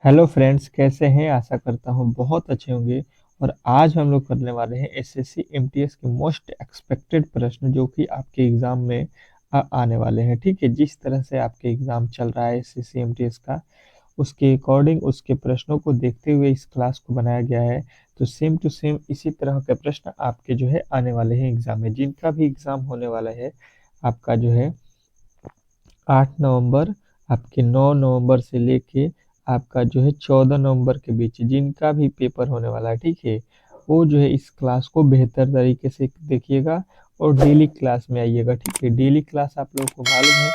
Hello friends, कैसे हैं? आशा करता हूँ बहुत अच्छे होंगे। और आज हम लोग करने वाले हैं एसएससी एमटीएस के मोस्ट एक्सपेक्टेड प्रश्न जो कि आपके एग्जाम में आने वाले हैं। ठीक है, जिस तरह से आपके एग्जाम चल रहा है एसएससी एमटीएस का, उसके अकॉर्डिंग उसके प्रश्नों को देखते हुए इस क्लास को बनाया गया है। तो सेम टू सेम इसी तरह के प्रश्न आपके जो है आने वाले हैं एग्जाम में। जिनका भी एग्जाम होने वाला है आपका जो है 8 नवंबर, आपके 9 नवंबर से लेके आपका जो है 14 नवंबर के बीच जिनका भी पेपर होने वाला है, ठीक है, वो जो है इस क्लास को बेहतर तरीके से देखिएगा और डेली क्लास में आइएगा। ठीक है, डेली क्लास आप लोगों को मालूम है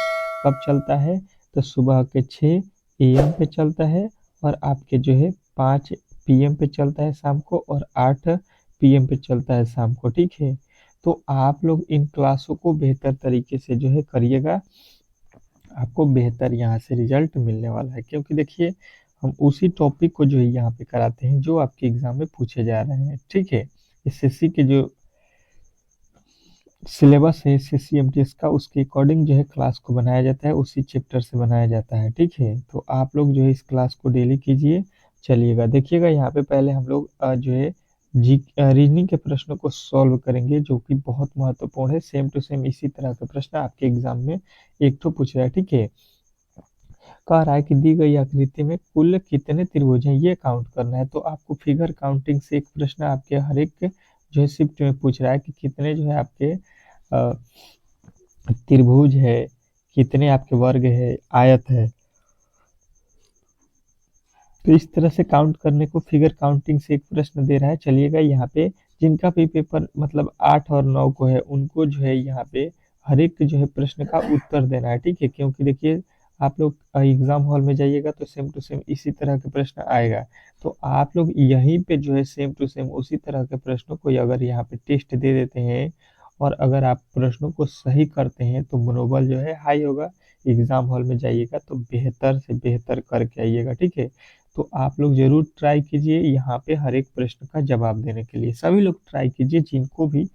कब चलता है? तो सुबह के 6 AM पे चलता है और आपके जो है 5 PM पे चलता है शाम को, और 8 PM पे चलता है शाम को। ठीक है, तो आप लोग इन क्लासों को बेहतर तरीके से जो है करिएगा। आपको बेहतर यहाँ से रिजल्ट मिलने वाला है, क्योंकि देखिए हम उसी टॉपिक को जो है यहाँ पे कराते हैं जो आपके एग्जाम में पूछे जा रहे हैं। ठीक है, एसएससी के जो सिलेबस है एसएससी एमटीएस का, उसके अकॉर्डिंग जो है क्लास को बनाया जाता है, उसी चैप्टर से बनाया जाता है। ठीक है, तो आप लोग जो है इस क्लास को डेली कीजिए। चलिएगा देखिएगा, यहाँ पे पहले हम लोग जो है जी रीजनिंग के प्रश्नों को सॉल्व करेंगे, जो कि बहुत महत्वपूर्ण है। सेम टू सेम इसी तरह के प्रश्न आपके एग्जाम में एक तो पूछ रहा है। ठीक है, कह रहा है कि दी गई आकृति में कुल कितने त्रिभुज हैं, ये काउंट करना है। तो आपको फिगर काउंटिंग से एक प्रश्न आपके हर एक जो है शिफ्ट में पूछ रहा है कि कितने जो है आपके अ, त्रिभुज है, कितने आपके वर्ग है, आयत है। तो इस तरह से काउंट करने को फिगर काउंटिंग से एक प्रश्न दे रहा है। चलिएगा यहाँ पे जिनका भी पेपर मतलब 8 और 9 को है, उनको जो है यहाँ पे हर एक जो है प्रश्न का उत्तर देना है। ठीक है, क्योंकि देखिए आप लोग एग्जाम हॉल में जाइएगा तो सेम टू सेम इसी तरह के प्रश्न आएगा। तो आप लोग यहीं पे जो है सेम टू सेम उसी तरह के प्रश्नों को अगर यहाँ पे टेस्ट दे देते हैं और अगर आप प्रश्नों को सही करते हैं तो मनोबल जो है हाई होगा। एग्जाम हॉल में जाइएगा तो बेहतर से बेहतर करके आइएगा। ठीक है, तो आप लोग ज़रूर ट्राई कीजिए यहाँ पे हर एक प्रश्न का जवाब देने के लिए। सभी लोग ट्राई कीजिए जिनको भी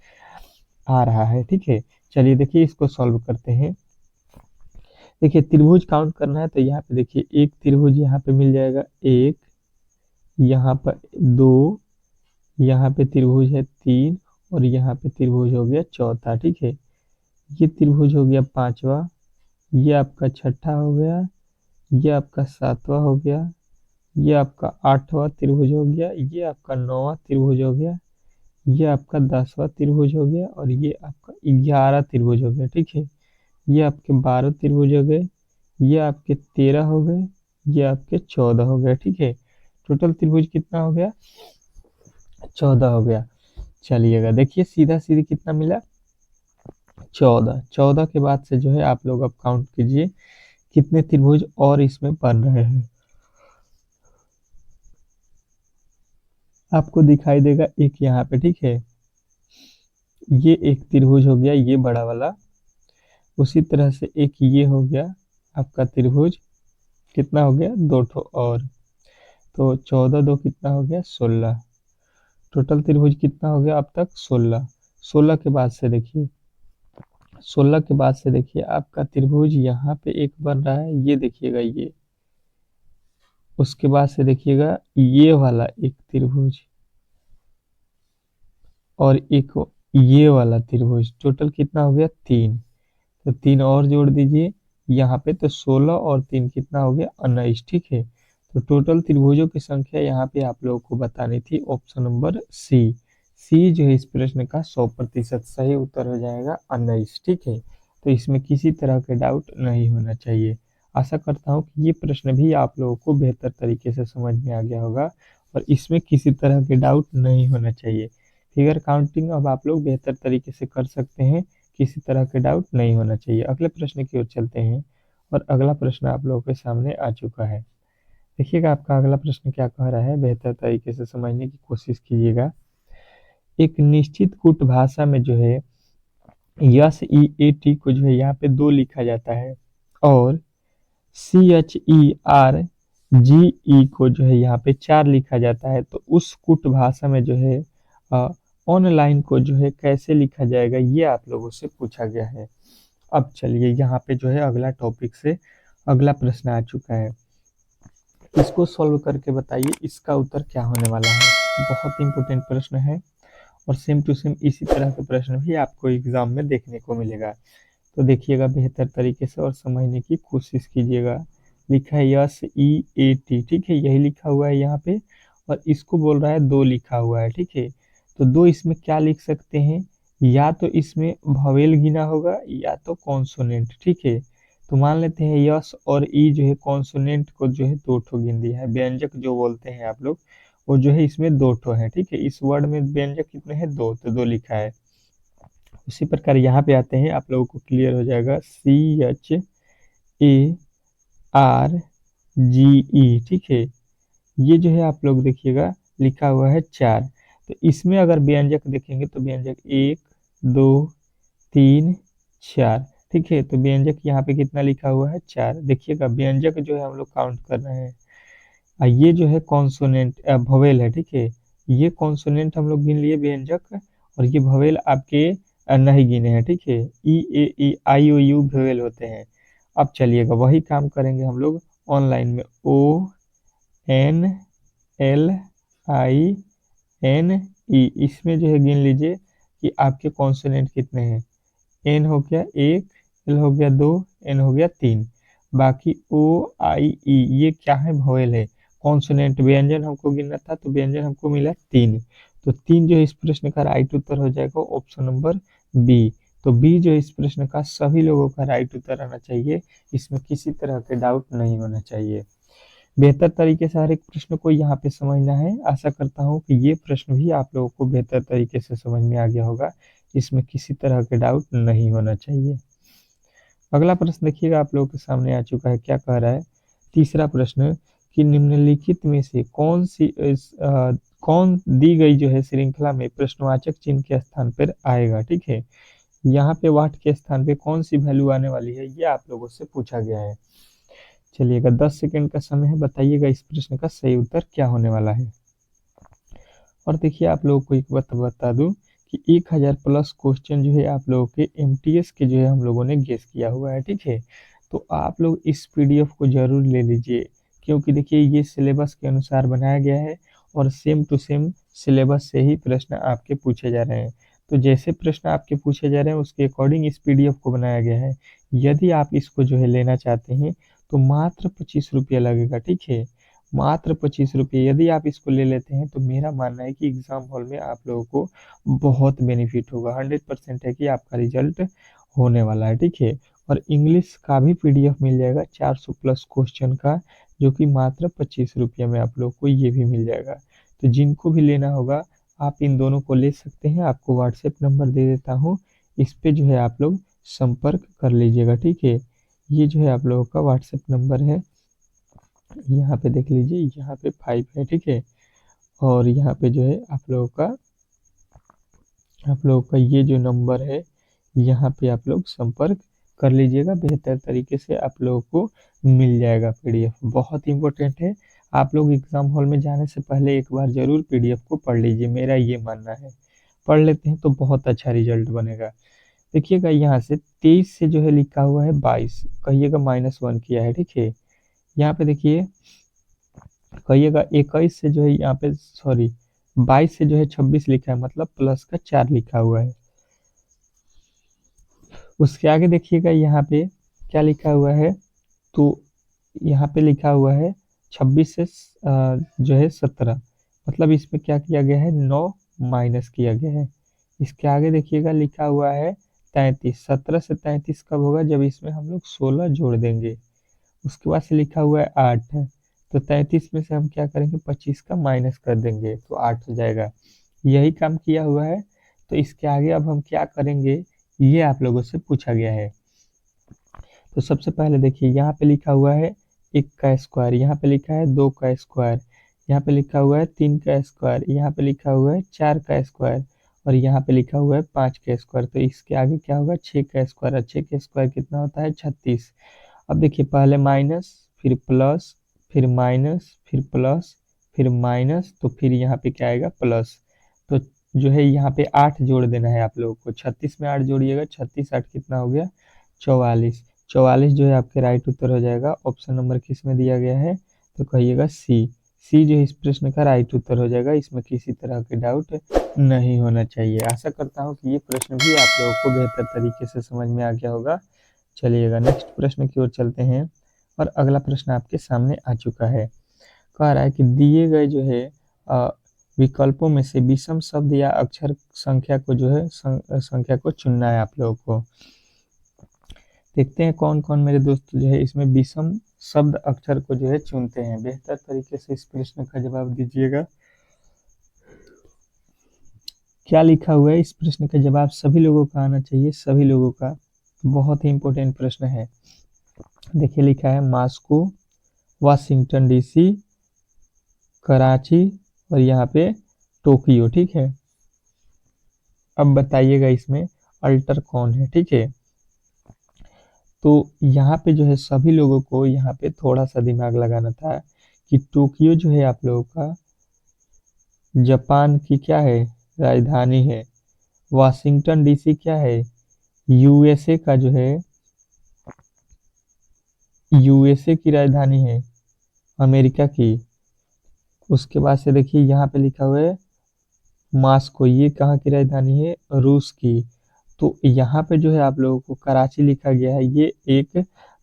आ रहा है। ठीक है, चलिए देखिए इसको सॉल्व करते हैं। देखिए त्रिभुज काउंट करना है तो यहाँ पे देखिए एक त्रिभुज यहाँ पे मिल जाएगा, एक, यहाँ पर दो, यहाँ पे त्रिभुज है तीन, और यहाँ पे त्रिभुज हो गया चौथा। ठीक है, ये त्रिभुज हो गया पांचवा, ये आपका छठा हो गया, ये आपका सातवां हो गया, ये आपका आठवां त्रिभुज हो गया, ये आपका नौवां त्रिभुज हो गया, ये आपका 10वां त्रिभुज हो गया, और ये आपका 11 त्रिभुज हो गया। ठीक है, ये आपके 12 त्रिभुज हो गए, ये आपके 13 हो गए, ये आपके 14 हो गए। ठीक है, टोटल त्रिभुज कितना हो गया? 14 हो गया। चलिएगा देखिए सीधा सीधी कितना मिला? 14। 14 के बाद से जो है आप लोग अब काउंट कीजिए कितने त्रिभुज और इसमें बन रहे हैं। आपको दिखाई देगा एक यहाँ पे। ठीक है, ये एक त्रिभुज हो गया, ये बड़ा वाला। उसी तरह से एक ये हो गया आपका त्रिभुज, कितना हो गया? दो ठो और। तो 14 दो कितना हो गया? 16। टोटल त्रिभुज कितना हो गया अब तक? 16। 16 के बाद से देखिए, 16 के बाद से देखिए आपका त्रिभुज यहाँ पे एक बन रहा है, ये देखिएगा ये। उसके बाद से देखिएगा ये वाला एक त्रिभुज और एक ये वाला त्रिभुज। टोटल कितना हो गया? 3। तो 3 और जोड़ दीजिए यहाँ पे, तो 16 और 3 कितना हो गया? 19। ठीक है, तो टोटल त्रिभुजों की संख्या यहाँ पे आप लोगों को बतानी थी। Option number C. सी जो है इस प्रश्न का 100% सही उत्तर हो जाएगा, 19। ठीक है, तो इसमें किसी तरह के डाउट नहीं होना चाहिए। आशा करता हूँ कि ये प्रश्न भी आप लोगों को बेहतर तरीके से समझ में आ गया होगा और इसमें किसी तरह के डाउट नहीं होना चाहिए। फिगर काउंटिंग अब आप लोग बेहतर तरीके से कर सकते हैं, किसी तरह के डाउट नहीं होना चाहिए। अगले प्रश्न की ओर चलते हैं और अगला प्रश्न आप लोगों के सामने आ चुका है। देखिएगा आपका अगला प्रश्न क्या कह रहा है, बेहतर तरीके से समझने की कोशिश कीजिएगा। एक निश्चित कूट भाषा में जो है SEAT को जो है यहाँ पे 2 लिखा जाता है और CHERGE को जो है यहाँ पे 4 लिखा जाता है। तो उस कुट भाषा में जो है ऑनलाइन को जो है कैसे लिखा जाएगा, ये आप लोगों से पूछा गया है। अब चलिए यहाँ पे जो है अगला टॉपिक से अगला प्रश्न आ चुका है। इसको सॉल्व करके बताइए इसका उत्तर क्या होने वाला है। बहुत इंपॉर्टेंट प्रश्न है और सेम टू सेम इसी तरह के प्रश्न भी आपको एग्जाम में देखने को मिलेगा। तो देखिएगा बेहतर तरीके से और समझने की कोशिश कीजिएगा। लिखा है SEAT, ठीक है, यही लिखा हुआ है यहाँ पे, और इसको बोल रहा है 2 लिखा हुआ है, ठीक है। तो 2 इसमें क्या लिख सकते हैं, या तो इसमें वोवेल गिना होगा या तो कॉन्सोनेंट, ठीक है। तो मान लेते हैं यस और ई जो है कॉन्सोनेंट को जो है 2 ठो गिन दिया है, व्यंजक जो बोलते हैं आप लोग, वो जो है इसमें 2 ठो है, ठीक है। इस वर्ड में व्यंजक कितने हैं, 2, तो 2 लिखा है। उसी प्रकार यहाँ पे आते हैं, आप लोगों को क्लियर हो जाएगा, CHARGE, ठीक है। ये जो है आप लोग देखिएगा लिखा हुआ है 4। तो इसमें अगर व्यंजक देखेंगे तो व्यंजक 1, 2, 3, 4, ठीक है। तो व्यंजक यहाँ पे कितना लिखा हुआ है, 4। देखिएगा व्यंजक जो है हम लोग काउंट कर रहे हैं, ये जो है कॉन्सोनेंट भवेल है, ठीक है। ये कॉन्सोनेंट हम लोग गिन लिए व्यंजक, और ये भवेल आपके नहीं गिने हैं, ठीक है। E, A, E, I, O, U भवेल होते हैं। अब चलिएगा वही काम करेंगे हम लोग ऑनलाइन में। ONLINE, इसमें जो है गिन लीजिए कि आपके कॉन्सोनेंट कितने हैं। एन हो गया 1, एल हो गया 2, एन हो गया 3। बाकी O, I, E ये क्या है, वोवेल है। कॉन्सोनेंट व्यंजन हमको गिनना था, तो व्यंजन हमको मिला 3। तो 3 जो है इस प्रश्न का राइट उत्तर हो जाएगा ऑप्शन नंबर बी। तो बी जो है इस प्रश्न का सभी लोगों का राइट उत्तर आना चाहिए, इसमें किसी तरह के डाउट नहीं होना चाहिए। बेहतर तरीके से हर एक प्रश्न को यहाँ पे समझना है। आशा करता हूँ कि ये प्रश्न भी आप लोगों को बेहतर तरीके से समझ में आ गया होगा, इसमें किसी तरह के डाउट नहीं होना चाहिए। अगला प्रश्न देखिएगा आप लोगों के सामने आ चुका है, क्या कह रहा है, तीसरा प्रश्न, कि निम्नलिखित में से कौन दी गई जो है श्रृंखला में प्रश्नवाचक चिन्ह के स्थान पर आएगा, ठीक है। यहाँ पे वाट के स्थान पे कौन सी वैल्यू आने वाली है, ये आप लोगों से पूछा गया है। चलिएगा 10 सेकंड का समय है, बताइएगा इस प्रश्न का सही उत्तर क्या होने वाला है। और देखिए आप लोगों को एक बात बता दूं कि 1000 प्लस क्वेश्चन जो है आप लोगों के एमटीएस के जो है हम लोगों ने गेस किया हुआ है, ठीक है। तो आप लोग इस पीडीएफ को जरूर ले लीजिए, क्योंकि देखिए ये सिलेबस के अनुसार बनाया गया है और सेम टू सेम सिलेबस से ही प्रश्न आपके पूछे जा रहे हैं। तो जैसे प्रश्न आपके पूछे जा रहे हैं उसके अकॉर्डिंग इस पीडीएफ को बनाया गया है। यदि आप इसको जो है लेना चाहते हैं तो मात्र 25 रुपया लगेगा, ठीक है। मात्र 25 रुपये। यदि आप इसको ले लेते हैं तो मेरा मानना है कि एग्जाम हॉल में आप लोगों को बहुत बेनिफिट होगा। 100% है कि आपका रिजल्ट होने वाला है, ठीक है। और इंग्लिश का भी पीडीएफ मिल जाएगा 400 प्लस क्वेश्चन का, जो कि मात्र 25 रुपये में आप लोग को ये भी मिल जाएगा। तो जिनको भी लेना होगा आप इन दोनों को ले सकते हैं। आपको व्हाट्सएप नंबर दे देता हूँ, इस पे जो है आप लोग संपर्क कर लीजिएगा, ठीक है। ये जो है आप लोगों का व्हाट्सएप नंबर है, यहाँ पे देख लीजिए, यहाँ पे 5 है, ठीक है। और यहाँ पे जो है आप लोगों का ये जो नंबर है, यहाँ पे आप लोग संपर्क कर लीजिएगा। बेहतर तरीके से आप लोगों को मिल जाएगा पीडीएफ। बहुत इंपॉर्टेंट है, आप लोग एग्जाम हॉल में जाने से पहले एक बार जरूर पीडीएफ को पढ़ लीजिए, मेरा ये मानना है। पढ़ लेते हैं तो बहुत अच्छा रिजल्ट बनेगा। देखिएगा यहाँ से 23 से जो है लिखा हुआ है 22, कहिएगा -1 किया है, ठीक है। यहाँ पे देखिए कहिएगा 21 से जो है यहाँ पे, सॉरी, 22 से जो है 26 लिखा है, मतलब प्लस का 4 लिखा हुआ है। उसके आगे देखिएगा यहाँ पे क्या लिखा हुआ है, तो यहाँ पे लिखा हुआ है 26 से जो है 17, मतलब इसमें क्या किया गया है, 9 माइनस किया गया है। इसके आगे देखिएगा लिखा हुआ है 33, 17 से 33 कब होगा, जब इसमें हम लोग 16 जोड़ देंगे। उसके बाद से लिखा हुआ है 8, तो 33 में से हम क्या करेंगे, 25 का माइनस कर देंगे तो 8 हो जाएगा। यही काम किया हुआ है। तो इसके आगे अब हम क्या करेंगे, ये आप लोगों से पूछा गया है। तो सबसे पहले देखिए यहाँ पे लिखा हुआ है 1 का स्क्वायर, यहाँ पे लिखा है 2 का स्क्वायर, यहाँ पे लिखा हुआ है 3 का स्क्वायर, यहाँ पे लिखा हुआ है 4 का स्क्वायर, और यहाँ पे लिखा हुआ है 5 का स्क्वायर। तो इसके आगे क्या होगा, 6 का स्क्वायर, और 6 का स्क्वायर कितना होता है, 36। अब देखिए पहले माइनस, फिर प्लस, फिर माइनस, फिर प्लस, फिर माइनस, तो फिर यहाँ पे क्या आएगा, प्लस। तो जो है यहाँ पे 8 जोड़ देना है आप लोगों को। 36 में 8 जोड़िएगा, 36 8 कितना हो गया, 44। 44 जो है आपके राइट उत्तर हो जाएगा। ऑप्शन नंबर किस में दिया गया है, तो कहिएगा सी। सी जो है इस प्रश्न का राइट उत्तर हो जाएगा, इसमें किसी तरह के डाउट नहीं होना चाहिए। आशा करता हूँ कि ये प्रश्न भी आप लोगों को बेहतर तरीके से समझ में आ गया होगा। चलिएगा नेक्स्ट प्रश्न की ओर चलते हैं, और अगला प्रश्न आपके सामने आ चुका है। कह रहा है कि दिए गए जो है अ, विकल्पों में से विषम शब्द या अक्षर संख्या को जो है संख्या को चुनना है आप लोगों को। देखते हैं कौन कौन मेरे दोस्त जो है इसमें विषम शब्द अक्षर को जो है चुनते हैं। बेहतर तरीके से इस प्रश्न का जवाब दीजिएगा। क्या लिखा हुआ है, इस प्रश्न का जवाब सभी लोगों का आना चाहिए, सभी लोगों का। बहुत ही इंपॉर्टेंट प्रश्न है। देखिए लिखा है मॉस्को, वाशिंगटन डीसी, कराची और यहाँ पे टोक्यो। ठीक है, अब बताइएगा इसमें अल्टर कौन है। ठीक है, तो यहाँ पे जो है सभी लोगों को यहाँ पे थोड़ा सा दिमाग लगाना था कि टोक्यो जो है आप लोगों का जापान की क्या है, राजधानी है। वाशिंगटन डीसी क्या है, यूएसए का जो है, यूएसए की राजधानी है, अमेरिका की। उसके बाद से देखिए यहाँ पे लिखा हुआ है मॉस्को, ये कहाँ की राजधानी है, रूस की। तो यहाँ पे जो है आप लोगों को कराची लिखा गया है, ये एक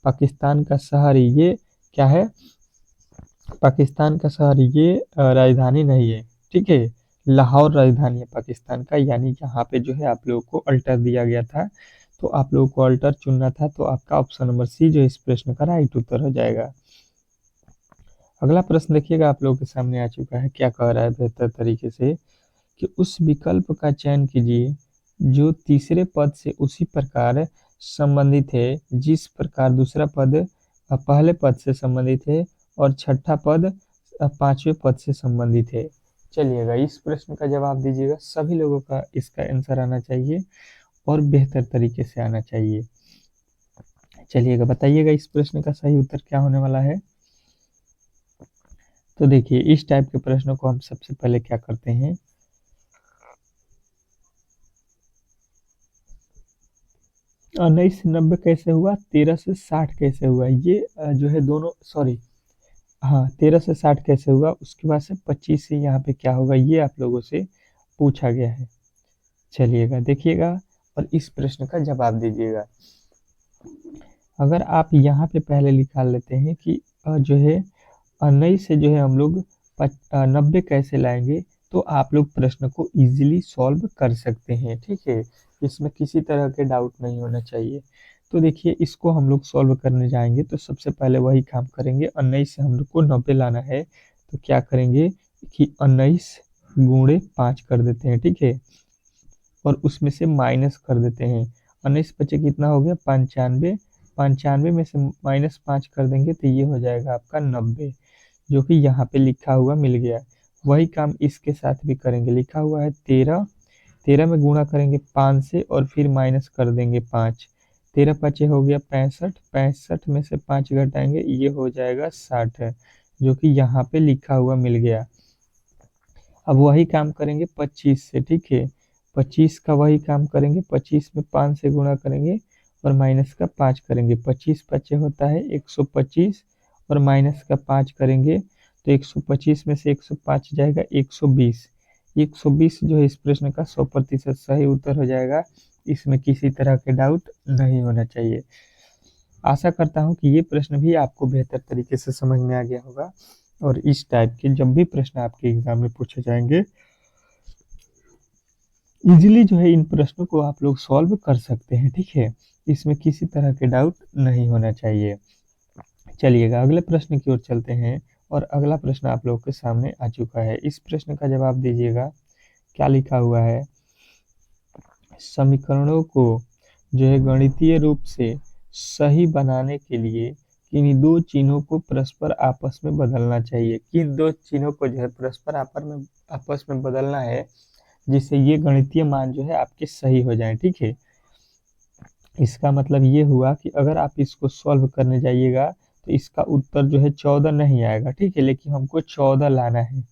पाकिस्तान का शहर है। ये क्या है, पाकिस्तान का शहर, ये राजधानी नहीं है। ठीक है, लाहौर राजधानी है पाकिस्तान का। यानी यहाँ पे जो है आप लोगों को अल्टर दिया गया था, तो आप लोगों को अल्टर चुनना था, तो आपका ऑप्शन नंबर सी जो इस प्रश्न का राइट उत्तर हो जाएगा। अगला प्रश्न देखिएगा आप लोगों के सामने आ चुका है। क्या कह रहा है बेहतर तरीके से कि उस विकल्प का चयन कीजिए जो तीसरे पद से उसी प्रकार संबंधित है जिस प्रकार दूसरा पद पहले पद से संबंधित है और छठा पद पांचवें पद से संबंधित है। चलिएगा इस प्रश्न का जवाब दीजिएगा। सभी लोगों का इसका आंसर आना चाहिए और बेहतर तरीके से आना चाहिए। चलिएगा बताइएगा इस प्रश्न का सही उत्तर क्या होने वाला है। तो देखिए इस टाइप के प्रश्नों को हम सबसे पहले क्या करते हैं, 19 से 90 कैसे हुआ, 13 से 60 कैसे हुआ, ये जो है दोनों, सॉरी हाँ 13 से 60 कैसे हुआ, उसके बाद से 25 से यहाँ पे क्या होगा, ये आप लोगों से पूछा गया है। चलिएगा देखिएगा और इस प्रश्न का जवाब दीजिएगा। अगर आप यहाँ पे पहले निकाल लेते हैं कि जो है 19 से जो है हम लोग 90 कैसे लाएंगे, तो आप लोग प्रश्न को इजीली सॉल्व कर सकते हैं। ठीक है, इसमें किसी तरह के डाउट नहीं होना चाहिए। तो देखिए इसको हम लोग सॉल्व करने जाएंगे तो सबसे पहले वही काम करेंगे। 19 से हम लोग को 90 लाना है, तो क्या करेंगे कि 19 गुणे 5 कर देते हैं। ठीक है, और उसमें से माइनस कर देते हैं। 19 बचे कितना हो गया, 95। 95 में से -5 कर देंगे तो ये हो जाएगा आपका 90, जो कि यहाँ पे लिखा हुआ मिल गया। वही काम इसके साथ भी करेंगे। लिखा हुआ है 13, 13 में गुणा करेंगे 5 से और फिर माइनस कर देंगे 5। 13 पचे हो गया 65, 65 में से 5 घटाएंगे, ये हो जाएगा 60, जो कि यहाँ पे लिखा हुआ मिल गया। अब वही काम करेंगे 25 से। ठीक है, 25 का वही काम करेंगे, 25 में 5 से गुणा करेंगे और माइनस का 5 करेंगे। 25 पचे होता है 125 और माइनस का 5 करेंगे तो 125 में से 105 जाएगा 120। 120 जो है इस प्रश्न का 100% सही उत्तर हो जाएगा। इसमें किसी तरह के डाउट नहीं होना चाहिए। आशा करता हूँ कि ये प्रश्न भी आपको बेहतर तरीके से समझ में आ गया होगा, और इस टाइप के जब भी प्रश्न आपके एग्जाम में पूछे जाएंगे इजीली जो है इन प्रश्नों को आप लोग सॉल्व कर सकते हैं। ठीक है, इसमें किसी तरह के डाउट नहीं होना चाहिए। चलिएगा अगले प्रश्न की ओर चलते हैं, और अगला प्रश्न आप लोग के सामने आ चुका है। इस प्रश्न का जवाब दीजिएगा। क्या लिखा हुआ है, समीकरणों को जो है गणितीय रूप से सही बनाने के लिए किन दो चिन्हों को परस्पर आपस में बदलना चाहिए। किन दो चिन्हों को जो है परस्पर आपस में बदलना है, जिससे ये गणितीय मान जो है आपके सही हो जाएं। ठीक है, इसका मतलब ये हुआ कि अगर आप इसको सॉल्व करने जाइएगा तो इसका उत्तर जो है 14 नहीं आएगा। ठीक है, लेकिन हमको 14 लाना है।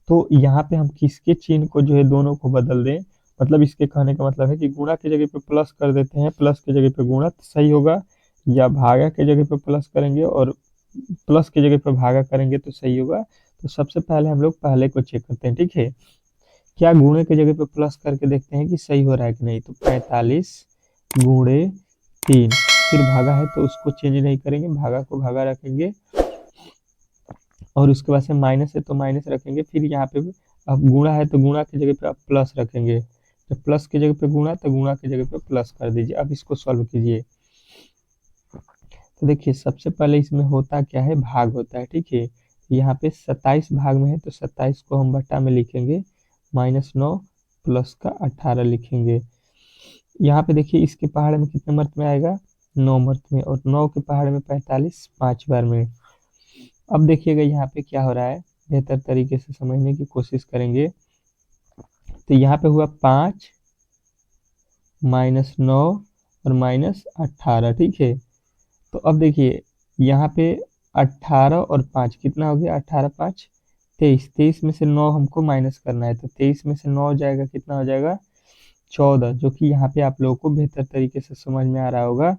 तो यहाँ पे हम किसके चिन्ह को जो है दोनों को बदल दें, मतलब इसके कहने का मतलब है कि गुणा की जगह पे प्लस कर देते हैं, प्लस की जगह पे गुणा, तो सही होगा, या भागा की जगह पे प्लस करेंगे और प्लस की जगह पे भागा करेंगे तो सही होगा। तो सबसे पहले हम लोग पहले को चेक करते हैं, ठीक है। क्या गुणे की जगह पे प्लस करके देखते हैं कि सही हो रहा है कि नहीं। तो 45 गुणे 3, फिर भागा है तो उसको चेंज नहीं करेंगे, भागा को भागा रखेंगे, और उसके बाद से माइनस है तो माइनस रखेंगे। फिर यहाँ पे अब गुणा है तो गुणा की जगह पे आप प्लस रखेंगे, जब प्लस की जगह पे गुणा तो गुणा की जगह पे प्लस कर दीजिए। अब इसको सॉल्व कीजिए। तो देखिए सबसे पहले इसमें होता क्या है, भाग होता है, ठीक है। यहाँ पे 27 भाग में है तो 27 को हम बट्टा में लिखेंगे, -9 प्लस का 18 लिखेंगे। यहाँ पे देखिए इसके पहाड़ में कितने मर्त में आएगा, 9 मर्त में, और 9 के पहाड़ में 45 5 बार में। अब देखिएगा यहाँ पे क्या हो रहा है, बेहतर तरीके से समझने की कोशिश करेंगे। तो यहाँ पे हुआ 5 -9 और -18, ठीक है। तो अब देखिए यहाँ पे 18 और 5 कितना हो गया, 18 5 23, 23 में से 9 हमको माइनस करना है, तो 23 में से 9 जाएगा, कितना हो जाएगा 14, जो कि यहाँ पे आप लोगों को बेहतर तरीके से समझ में आ रहा होगा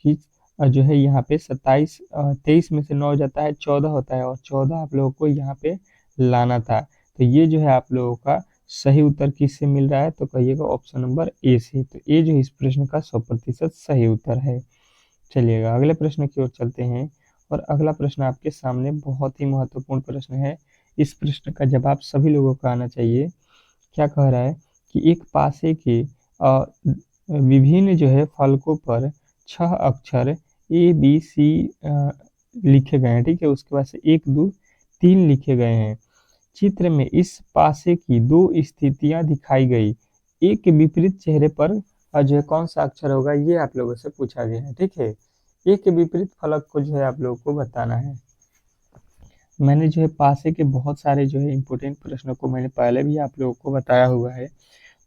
कि जो है यहाँ पे 27 23 में से 9 जाता है 14 होता है, और 14 आप लोगों को यहाँ पे लाना था। तो ये जो है आप लोगों का सही उत्तर किससे मिल रहा है, तो कहिएगा ऑप्शन नंबर ए से। तो ये जो इस प्रश्न का 100% सही उत्तर है। चलिएगा अगले प्रश्न की ओर चलते हैं, और अगला प्रश्न आपके सामने बहुत ही महत्वपूर्ण प्रश्न है। इस प्रश्न का जवाब सभी लोगों को आना चाहिए। क्या कह रहा है कि एक पासे के विभिन्न जो है फलकों पर 6 अक्षर ABC लिखे गए हैं, ठीक है। उसके बाद से 1 2 3 लिखे गए हैं। चित्र में इस पासे की 2 स्थितियां दिखाई गई, एक के विपरीत चेहरे पर जो है कौन सा अक्षर होगा, ये आप लोगों से पूछा गया है, ठीक है। एक के विपरीत फलक को जो है आप लोगों को बताना है। मैंने जो है पासे के बहुत सारे जो है इंपॉर्टेंट प्रश्नों को मैंने पहले भी आप लोगों को बताया हुआ है,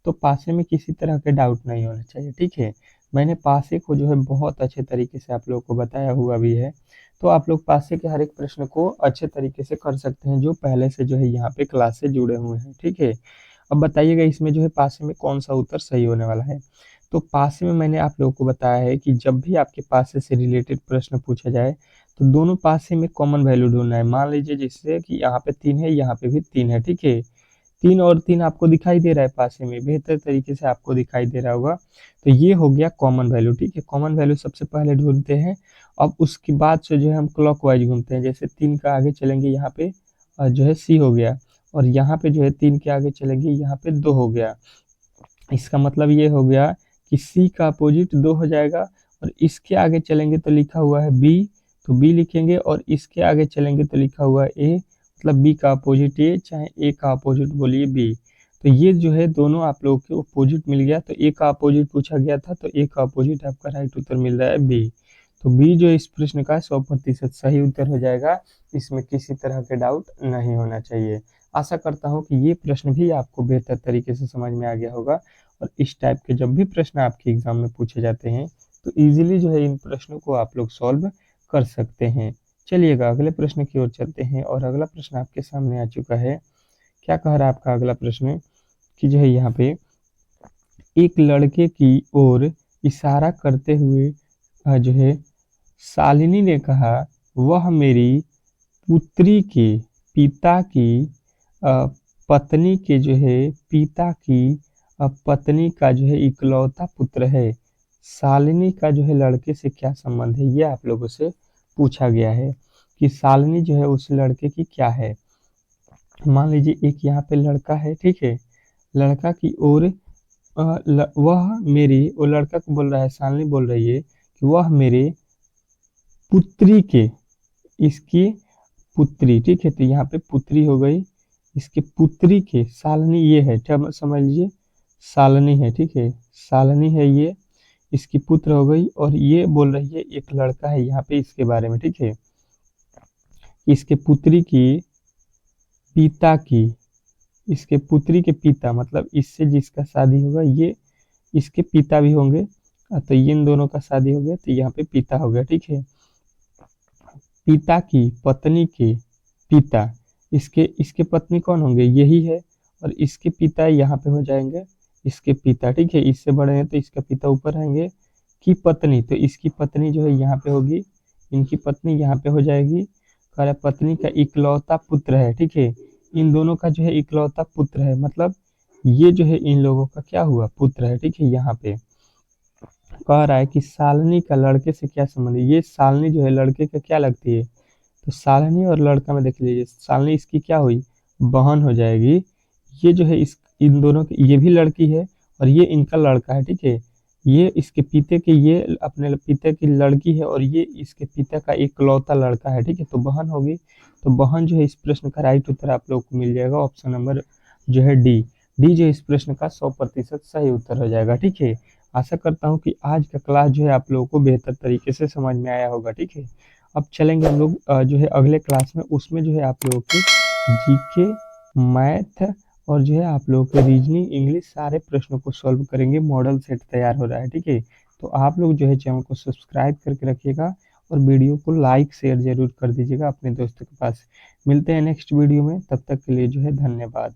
तो पासे में किसी तरह के डाउट नहीं होना चाहिए, ठीक है। मैंने पासे को जो है बहुत अच्छे तरीके से आप लोगों को बताया हुआ भी है, तो आप लोग पासे के हर एक प्रश्न को अच्छे तरीके से कर सकते हैं जो पहले से जो है यहाँ पे क्लास से जुड़े हुए हैं, ठीक है। अब बताइएगा इसमें जो है पासे में कौन सा उत्तर सही होने वाला है। तो पासे में मैंने आप लोगों को बताया है कि जब भी आपके पासे से रिलेटेड प्रश्न पूछा जाए तो दोनों पासे में कॉमन वैल्यू ढूंढना है। मान लीजिए जैसे कि यहाँ पे 3 है, यहाँ पे भी 3 है, ठीक है। 3 और 3 आपको दिखाई दे रहा है पासे में, बेहतर तरीके से आपको दिखाई दे रहा होगा। तो ये हो गया कॉमन वैल्यू, ठीक है। कॉमन वैल्यू सबसे पहले ढूंढते हैं। अब उसके बाद से जो है हम क्लॉकवाइज घूमते हैं, जैसे 3 का आगे चलेंगे यहाँ पे जो है सी हो गया, और यहाँ पे जो है 3 के आगे चलेंगे यहाँ पे 2 हो गया। इसका मतलब ये हो गया कि सी का अपोजिट 2 हो जाएगा, और इसके आगे चलेंगे तो लिखा हुआ है बी, तो बी लिखेंगे, और इसके आगे चलेंगे तो लिखा हुआ है ए, मतलब बी का अपोजिट ए, चाहे ए का अपोजिट बोलिए बी। तो ये जो है दोनों आप लोगों के अपोजिट मिल गया, तो ए का अपोजिट पूछा गया था, तो ए का अपोजिट आपका राइट उत्तर मिल रहा है बी। तो बी जो इस प्रश्न का 100% सही उत्तर हो जाएगा, इसमें किसी तरह के डाउट नहीं होना चाहिए। आशा करता हूँ कि ये प्रश्न भी आपको बेहतर तरीके से समझ में आ गया होगा, और इस टाइप के जब भी प्रश्न आपके एग्जाम में पूछे जाते हैं तो इजीली जो है इन प्रश्नों को आप लोग सॉल्व कर सकते हैं। चलिएगा अगले प्रश्न की ओर चलते हैं, और अगला प्रश्न आपके सामने आ चुका है। क्या कह रहा है आपका अगला प्रश्न कि जो है यहाँ पे एक लड़के की ओर इशारा करते हुए जो है शालिनी ने कहा, वह मेरी पुत्री के पिता की पत्नी के जो है पिता की पत्नी का जो है इकलौता पुत्र है। शालिनी का जो है लड़के से क्या संबंध है, ये आप लोगों से पूछा गया है कि शालिनी जो है उस लड़के की क्या है। मान लीजिए एक यहाँ पे लड़का है, ठीक है। लड़का की ओर वह मेरी, वो लड़का को बोल रहा है, शालिनी बोल रही है कि वह मेरे पुत्री के, इसकी पुत्री, ठीक है। तो यहाँ पे पुत्री हो गई, इसके पुत्री के, शालिनी ये है, क्या समझ लीजिए शालिनी है, ठीक है। शालिनी है ये, इसकी पुत्र हो गई, और ये बोल रही है एक लड़का है यहाँ पे इसके बारे में, ठीक है। इसके पुत्री की पिता की, इसके पुत्री के पिता मतलब इससे जिसका शादी होगा ये इसके पिता भी होंगे, तो इन दोनों का शादी हो गया तो यहाँ पे पिता हो गया, ठीक है। पिता की पत्नी के पिता, इसके इसके पत्नी कौन होंगे, यही है, और इसके पिता यहाँ पे हो जाएंगे इसके पिता, ठीक है। इससे बड़े हैं तो इसका पिता ऊपर रहेंगे, की पत्नी, तो इसकी पत्नी जो है यहाँ पे होगी, इनकी पत्नी यहाँ पे हो जाएगी, कह रहा है पत्नी का इकलौता पुत्र है, ठीक है। इन दोनों का जो है इकलौता पुत्र है, मतलब ये जो है इन लोगों का क्या हुआ, पुत्र है, ठीक है। यहाँ पे कह रहा है कि शालिनी का लड़के से क्या संबंध है। ये शालिनी जो है लड़के का क्या लगती है, तो शालिनी और लड़का में देख लीजिए, शालिनी इसकी क्या हुई, बहन हो जाएगी। ये जो है इस इन दोनों की, ये भी लड़की है और ये इनका लड़का है, ठीक है। ये इसके पिता की, ये अपने पिता की लड़की है और ये इसके पिता का इकलौता लड़का है, ठीक है। तो बहन होगी, तो बहन जो है इस प्रश्न का राइट उत्तर आप लोग को मिल जाएगा ऑप्शन नंबर जो है डी। डी जो इस प्रश्न का 100% सही उत्तर हो जाएगा, ठीक है। आशा करता हूँ कि आज का क्लास जो है आप लोगों को बेहतर तरीके से समझ में आया होगा, ठीक है। अब चलेंगे हम लोग जो है अगले क्लास में, उसमें जो है आप लोगों की जीके, मैथ और जो है आप लोगों के रीजनिंग, इंग्लिश सारे प्रश्नों को सॉल्व करेंगे। मॉडल सेट तैयार हो रहा है, ठीक है। तो आप लोग जो है चैनल को सब्सक्राइब करके रखिएगा और वीडियो को लाइक शेयर जरूर कर दीजिएगा अपने दोस्तों के पास। मिलते हैं नेक्स्ट वीडियो में, तब तक के लिए जो है धन्यवाद।